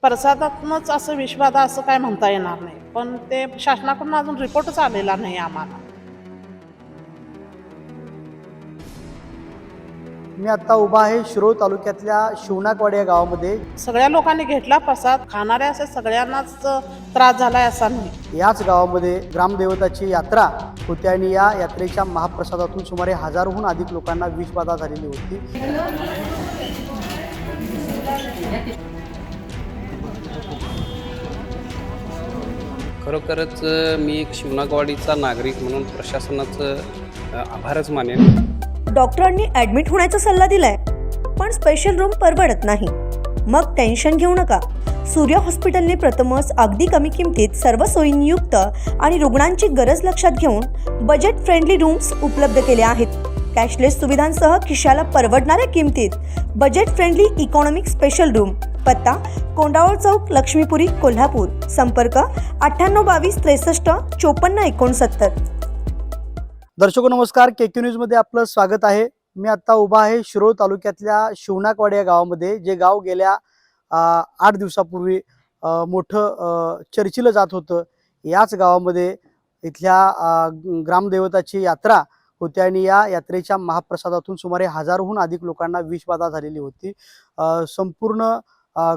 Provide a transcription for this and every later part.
प्रसादातूनच असं विषबाधा असं काय म्हणता येणार नाही, पण ते शासनाकडून अजून रिपोर्टच आलेला नाही आम्हाला. मी आता उभा आहे शिरोळ तालुक्यातल्या शिवनाकवाडी या गावामध्ये. सगळ्या लोकांनी घेतला प्रसाद, खाणाऱ्या असे सगळ्यांनाच त्रास झालाय असा नाही. याच गावामध्ये ग्रामदेवताची यात्रा होती आणि या यात्रेच्या महाप्रसादातून सुमारे 1000हून अधिक लोकांना विषबाधा झालेली होती. खरोखरच मी एक शिवनाकवाडीचा नागरिक म्हणून प्रशासनाचं आभारच मानेन. डॉक्टरांनी ॲडमिट होण्याचा सल्ला दिलाय, पण स्पेशल रूम परवडत नाही. मग टेन्शन घेऊ नका. सूर्य हॉस्पिटलने प्रथमच अगदी कमी किमतीत सर्व सोयींयुक्त आणि रुग्णांची गरज लक्षात घेऊन बजेट फ्रेंडली रूम्स उपलब्ध केले आहेत. कॅशलेस सुविधांसह खिशाला परवडणाऱ्या किमतीत budget friendly economic special room. पत्ता कोंडावळ चौक, लक्ष्मीपुरी, कोल्हापूर. संपर्क 9822 63 54 69. दर्शको नमस्कार, KQ न्यूजमध्ये आपलं स्वागत आहे. मी आता उभा आहे शिरोळ तालुक्यातल्या शिवनाकवाडी या गावामध्ये, जे गाव गेल्या 8 दिवसापूर्वी मोठं चर्चिलं जात होतं. याच गावामध्ये इथल्या ग्रामदेवताची यात्रा होती आणि या यात्रेच्या महाप्रसादातून सुमारे 1000हून अधिक लोकांना विषबाधा झालेली होती. संपूर्ण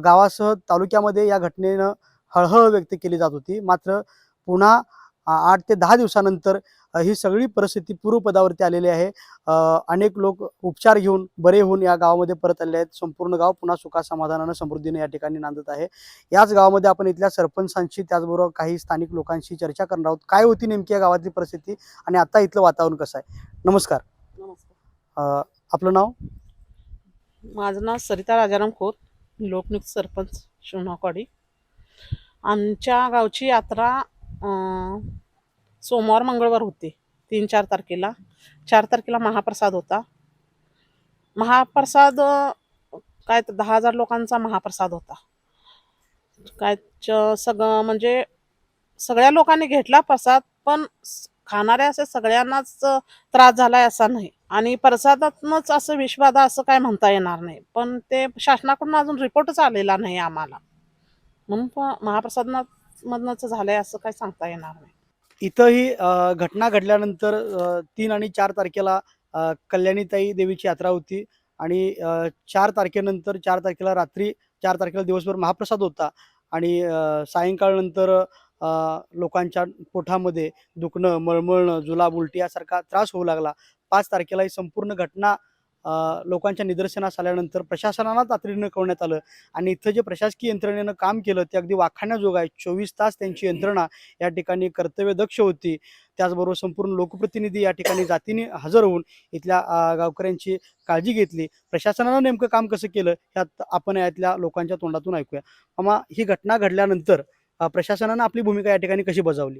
गावासह तालुक्यामध्ये या घटनेनं हळहळ व्यक्त केली जात होती. मात्र पुन्हा 8 ते 10 दिवसानंतर ही सगळी परिस्थिती पूर्वपदावरती आलेली आहे. अनेक लोक उपचार घेऊन बरे होऊन या गावामध्ये परत आले आहेत. संपूर्ण गाव पुन्हा सुखा समाधानानं समृद्धीने या ठिकाणी नांदत आहे. याच गावामध्ये आपण इथल्या सरपंचांशी त्याचबरोबर काही स्थानिक लोकांशी चर्चा करणार आहोत. काय होती नेमकी या गावातली परिस्थिती आणि आता इथलं वातावरण कसं आहे. नमस्कार. नमस्कार. आपलं नाव? माझं नाव सरिता राजाराम खोत, लोकनियुक्त सरपंच शिवनाकवाडी. आमच्या गावची यात्रा सोमवार मंगळवार होती. 3-4 तारखेला. 4 तारखेला महाप्रसाद होता. महाप्रसाद काय 10,000 लोकांचा महाप्रसाद होता. काय सगळं म्हणजे सगळ्या लोकांनी घेतला प्रसाद, पण खाणाऱ्या असे सगळ्यांनाच त्रास झालाय असा नाही. आणि प्रसादातूनच असं विषबाधा असं काय म्हणता येणार नाही, पण ते शासनाकडून अजून रिपोर्टच आलेला नाही आम्हाला, म्हणून महाप्रसादामधनंच झालंय असं काय सांगता येणार नाही. इथं ही घटना घडल्यानंतर 3 आणि 4 तारखेला कल्याणीताई देवीची यात्रा होती आणि 4 तारखेनंतर 4 तारखेला रात्री, 4 तारखेला दिवसभर महाप्रसाद होता आणि सायंकाळनंतर लोकांच्या पोटामध्ये दुखणं, मळमळणं, जुलाब, उलटी यासारखा त्रास होऊ लागला. 5 तारखेला ही संपूर्ण घटना लोकांच्या निदर्शनास आल्यानंतर प्रशासनाला तातडीनं कळवण्यात आलं आणि इथं जे प्रशासकीय यंत्रणेनं काम केलं ते अगदी वाखाणण्याजोगं आहे. 24 तास त्यांची यंत्रणा या ठिकाणी कर्तव्यदक्ष होती. त्याचबरोबर संपूर्ण लोकप्रतिनिधी या ठिकाणी जातीने हजर होऊन इथल्या गावकऱ्यांची काळजी घेतली. प्रशासनानं नेमकं काम कसं केलं ह्यात आपण यातल्या लोकांच्या तोंडातून ऐकूया. मामा, ही घटना घडल्यानंतर प्रशासनानं आपली भूमिका या ठिकाणी कशी बजावली?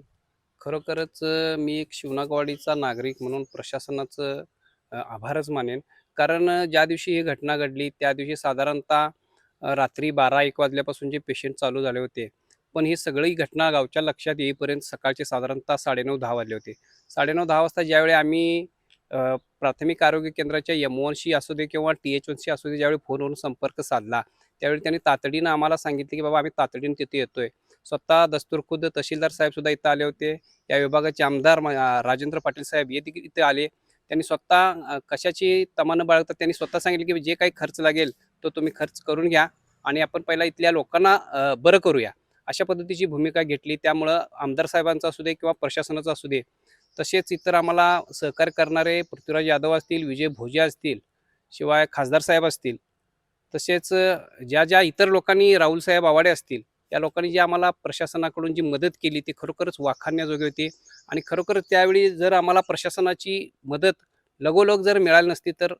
खरोखरच मी एक शिवनाकवाडीचा नागरिक म्हणून प्रशासनाचं आभारच मानेन. कारण ज्या दिवशी ही घटना घडली त्या दिवशी साधारणतः रात्री 12-1 वाजल्यापासून जे पेशंट चालू झाले होते, पण ही सगळी घटना गावच्या लक्षात येईपर्यंत सकाळचे साधारणतः 9:30-10 वाजले होते. 9:30-10 वाजता ज्यावेळी आम्ही प्राथमिक आरोग्य केंद्राच्या M1शी असू दे किंवा TH1शी असू दे, ज्यावेळी फोनवरून संपर्क साधला त्यावेळी त्यांनी तातडीनं आम्हाला सांगितले की बाबा आम्ही तातडीनं तिथे येतोय. स्वतः दस्तूरखुद्द तहसीलदार साहेब सुद्धा इथं आले होते. या विभागाचे आमदार राजेंद्र पाटील साहेब हे देखील इथे आले. त्यांनी स्वतः कशाची तमा न बाळगता त्यांनी स्वतः सांगितले की जे काही खर्च लागेल तो तुम्ही खर्च करून घ्या आणि आपण पहिला इथल्या लोकांना बरं करूया, अशा पद्धतीची भूमिका घेतली. त्यामुळं आमदार साहेबांचा असू दे किंवा प्रशासनाचा असू दे, तसेच इतर आम्हाला सहकार्य करणारे पृथ्वीराज यादव असतील, विजय भोजे असतील, शिवाय खासदार साहेब असतील, तसेच ज्या ज्या इतर लोकांनी, राहुल साहेब आवाडे असतील, या लोकांनी जी आम्हाला प्रशासनाकडून जी मदत केली ती खरोखरच वाखाणण्याजोगी होती. आणि खरोखरच त्यावेळी जर आम्हाला प्रशासनाची मदत लगोलग जर मिळाली नसती तर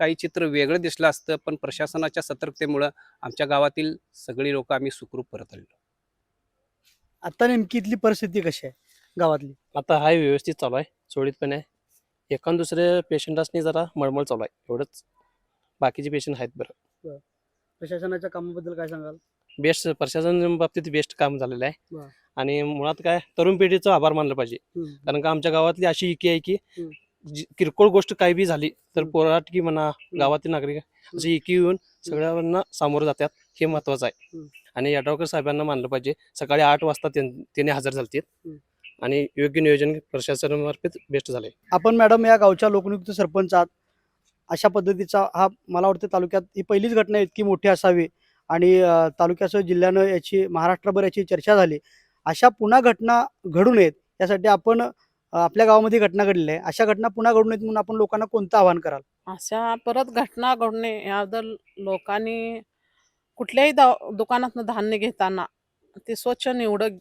काही चित्र वेगळं दिसलं असतं. पण प्रशासनाच्या सतर्कतेमुळं आमच्या गावातील सगळी लोक आम्ही सुखरूप परत आलेलो. आता नेमकी इथली परिस्थिती कशी आहे गावातली? आता हाय व्यवस्थित चालू आहे, सुरळीतपणे आहे. एकान दुसऱ्या पेशंटासनी जरा मळमळ चालू आहे, एवढंच. बाकीचे पेशंट आहेत बरं. प्रशासनाच्या कामाबद्दल काय सांगाल? बेस्ट, प्रशासन बाबतीत बेस्ट काम झालेलं आहे. वा. आणि मुळात काय तरुण पिढीचं आभार मानलं पाहिजे. कारण का आमच्या गावातली अशी इकी आहे की किरकोळ गोष्ट काही बी झाली तर पोराटकी म्हणा, गावातील नागरिक अशी इकी येऊन सगळ्यांना सामोरं जातात. हे महत्वाचं आहे. हं. आणि यड्रावकर साहेबांना मानलं पाहिजे. सकाळी 8 वाजता त्यांनी हजर झालते हं. आणि योग्य नियोजन प्रशासनामार्फत बेस्ट झाले. आपण मॅडम या गावच्या लोकनियुक्त सरपंच आहात. अशा पद्धतीचा हा मला वाटतं तालुक्यात ही पहिलीच घटना इतकी मोठी असावी आणि तालुक्यासह जिल्ह्यानं याची महाराष्ट्रभर याची चर्चा झाली. अशा पुन्हा घटना घडू नयेत यासाठी आपण आपल्या गावामध्ये घटना घडलेल्या आहे. अशा घटना पुन्हा घडू नयेत म्हणून आपण लोकांना कोणतं आवाहन कराल? अशा परत घटना घडू नये याबद्दल लोकांनी कुठल्याही दुकानातनं धान्य घेताना ते स्वच्छ निवडं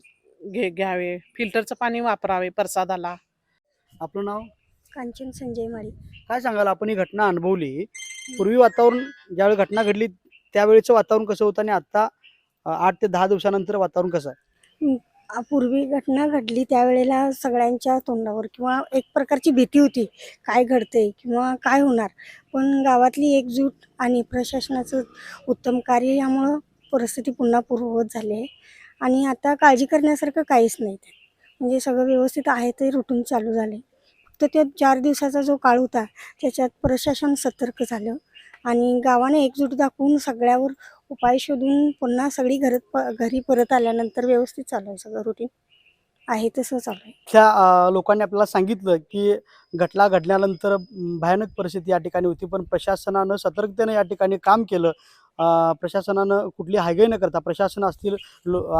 घ्यावे, फिल्टरचं पाणी वापरावे प्रसादाला. आपलं नाव कांचन संजय माळी. काय सांगाल? आपण ही घटना अनुभवली. पूर्वी वातावरण ज्यावेळी घटना घडली त्यावेळेचं वातावरण कसं होतं आणि आता 8 ते 10 दिवसानंतर वातावरण कसं आहे? पूर्वी घटना घडली त्यावेळेला सगळ्यांच्या तोंडावर किंवा एक प्रकारची भीती होती, काय घडतंय किंवा काय होणार. पण गावातली एकजूट आणि प्रशासनाचं उत्तम कार्य यामुळं परिस्थिती पुन्हा पूर्ववत झाली आहे आणि आता काळजी करण्यासारखं काहीच नाही. म्हणजे सगळं व्यवस्थित आहे ते रुटीन चालू झाले. फक्त त्या 4 दिवसाचा जो काळ होता त्याच्यात प्रशासन सतर्क झालं आणि गावाने एकजूट दाखवून सगळ्यावर उपाय शोधून पुन्हा सगळी घरी परत आल्यानंतर व्यवस्थित चालू आहे, सगळं रुटीन आहे तसं चालू आहे. त्या लोकांनी आपल्याला सांगितलं की घटना घडल्यानंतर भयानक परिस्थिती या ठिकाणी होती, पण प्रशासनानं सतर्कतेने या ठिकाणी काम केलं. प्रशासनानं कुठली हायगाई न करता प्रशासन असतील,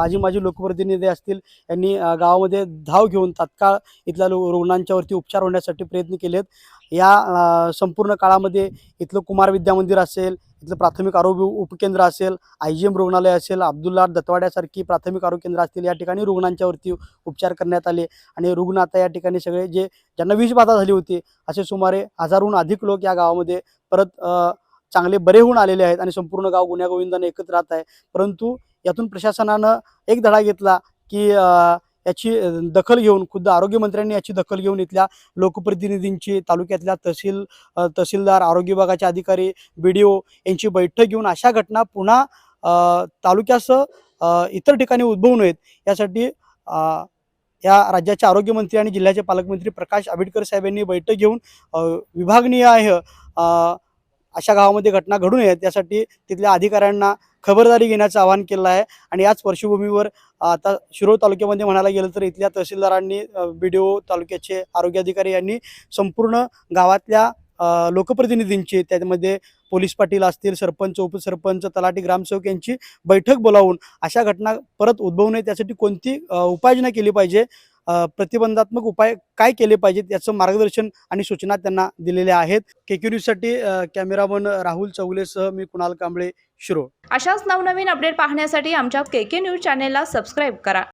आजी माजी लोकप्रतिनिधी असतील, यांनी गावामध्ये धाव घेऊन तात्काळ इथल्या रुग्णांच्यावरती उपचार होण्यासाठी प्रयत्न केलेत. या संपूर्ण काळामध्ये इथलं कुमार विद्या मंदिर असेल, इथलं प्राथमिक आरोग्य उपकेंद्र असेल, IGM रुग्णालय असेल, अब्दुल्ला दत्तवाड्यासारखी प्राथमिक आरोग्य केंद्र असतील, या ठिकाणी रुग्णांच्यावरती उपचार करण्यात आले आणि रुग्ण आता या ठिकाणी सगळे ज्यांना विषबाधा झाली होती असे सुमारे 1000हून अधिक लोक या गावामध्ये परत चांगले बरे होऊन आलेले आहेत आणि संपूर्ण गाव गुण्यागोविंदाने एकत्र राहत आहे. परंतु यातून प्रशासनानं एक धडा घेतला की याची दखल घेऊन खुद्द आरोग्यमंत्र्यांनी याची दखल घेऊन इथल्या लोकप्रतिनिधींची, तालुक्यातल्या तहसीलदार, आरोग्य विभागाचे अधिकारी, BDO यांची बैठक घेऊन अशा घटना पुन्हा तालुक्यासह इतर ठिकाणी उद्भवू नयेत यासाठी या राज्याचे आरोग्यमंत्री आणि जिल्ह्याचे पालकमंत्री प्रकाश आंबेडकर साहेब यांनी बैठक घेऊन विभागनिहाय अशा गावामध्ये घटना घडू नयेत यासाठी तिथल्या अधिकाऱ्यांना खबरदारी घेण्याचं आवाहन केलं आहे. आणि याच पार्श्वभूमीवर आता शिरोळ तालुक्यामध्ये म्हणायला गेलं तर इथल्या तहसीलदारांनी, BDO, तालुक्याचे आरोग्य अधिकारी यांनी संपूर्ण गावातल्या लोकप्रतिनिधींची, त्यामध्ये पोलीस पाटील असतील, सरपंच, उपसरपंच, तलाठी, ग्रामसेवक यांची बैठक बोलावून अशा घटना परत उद्भवू नये त्यासाठी कोणती उपाययोजना केली पाहिजे, प्रतिबंधात्मक उपाय काय केले पाहिजेत याचं मार्गदर्शन आणि सूचना त्यांना दिलेल्या आहेत. KQ न्यूजसाठी कॅमेरामन राहुल चौगलेसह मी कुणाल कांबळे, शिरोळ. अशाच नवनवीन अपडेट पाहण्यासाठी आमच्या KQ न्यूज चॅनेलला सबस्क्राईब करा.